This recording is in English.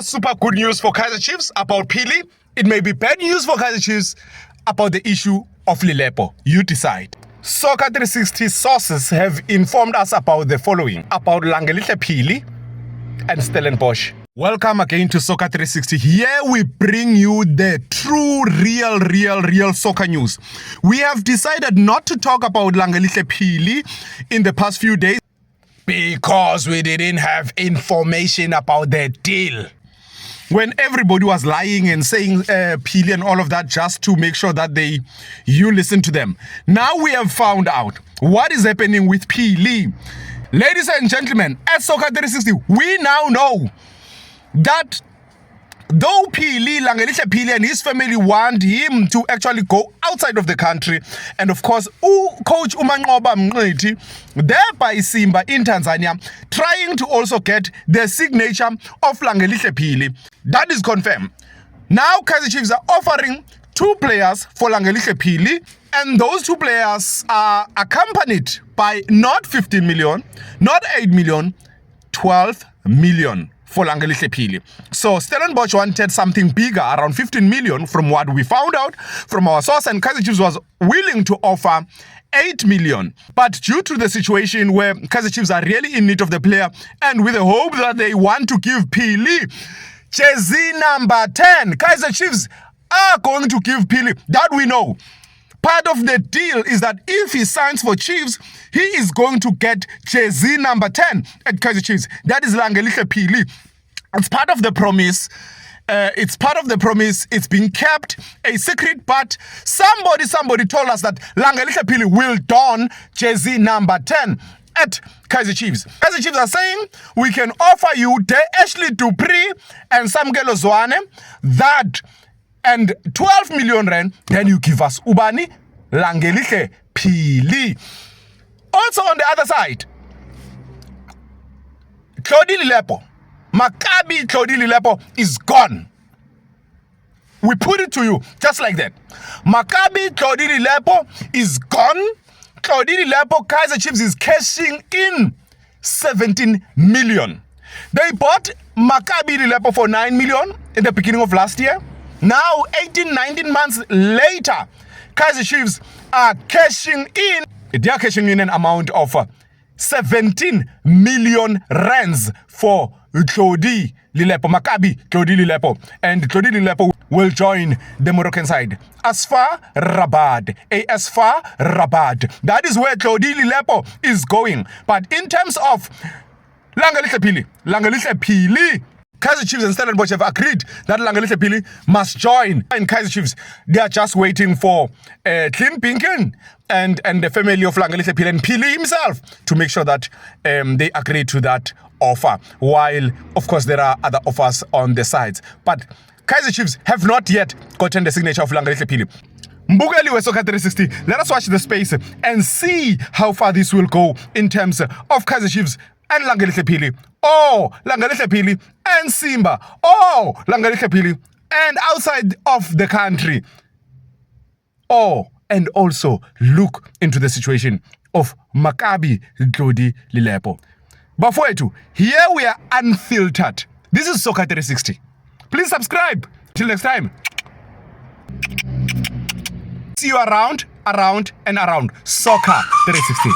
super good news for Kaizer Chiefs about Phili. It may be bad news for Kaizer Chiefs about the issue of Lilepo. You decide. Soccer 360 sources have informed us about the following about Langelihle Phili and Stellenbosch. Welcome again to Soccer 360. Here we bring you the true, real soccer news. We have decided not to talk about Langelihle Phili in the past few days because we didn't have information about the deal. When everybody was lying and saying Phili and all of that just to make sure that you listen to them. Now we have found out what is happening with Phili. Ladies and gentlemen, at Soccer 360, we now know that though Langelihle Phili and his family want him to actually go outside of the country, and of course, Coach Umanqoba Mngqithi, thereby Simba in Tanzania, trying to also get the signature of Langelihle Phili. That is confirmed. Now Kaizer Chiefs are offering 2 players for Langelihle Phili, and those 2 players are accompanied by not 15 million, not 8 million, 12 million. For Langelihle Phili. So Stellenbosch wanted something bigger, around 15 million from what we found out from our source, and Kaizer Chiefs was willing to offer 8 million. But due to the situation where Kaizer Chiefs are really in need of the player, and with the hope that they want to give Phili jersey number 10, Kaizer Chiefs are going to give Phili, that we know. Part of the deal is that if he signs for Chiefs, he is going to get jersey number 10 at Kaizer Chiefs. That is Langelihle Phili. It's part of the promise. It's being kept a secret, but somebody told us that Langelihle Phili will don jersey number 10 at Kaizer Chiefs. Kaizer Chiefs are saying we can offer you the Ashley Dupree and Samkelo Zwane that and 12 million rand, then you give us Ubani Langelihle Phili. Also on the other side, Tlhodi Lilepo, Maccabi Tlhodi Lilepo is gone. We put it to you just like that. Maccabi Tlhodi Lilepo is gone. Tlhodi Lilepo, Kaizer Chiefs is cashing in 17 million. They bought Maccabi Lilepo for 9 million in the beginning of last year. Now, 19 months later, Kaizer Chiefs are cashing in. They are cashing in an amount of 17 million rands for Tlhodi Lilepo, Maccabi Tlhodi Lilepo. And Tlhodi Lilepo will join the Moroccan side. ASFA Rabat. ASFA Rabat. That is where Tlhodi Lilepo is going. But in terms of Langelihle Phili, Kaizer Chiefs and Stellenbosch have agreed that Langelihle Phili must join. In Kaizer Chiefs, they are just waiting for Clint Binken and the family of Langelihle Phili and Phili himself to make sure that they agree to that offer. While, of course, there are other offers on the sides. But Kaizer Chiefs have not yet gotten the signature of Langelihle Phili. Mbukeli we Soccer 360, let us watch the space and see how far this will go in terms of Kaizer Chiefs and Langelihle Phili. Oh, Langelihle Phili and Simba. Oh, Langelihle Phili and outside of the country. Oh, and also look into the situation of Maccabi Tlhodi Lilepo. Bafowethu, here we are unfiltered. This is Soccer 360. Please subscribe. Till next time. See you around and around. Soccer 360.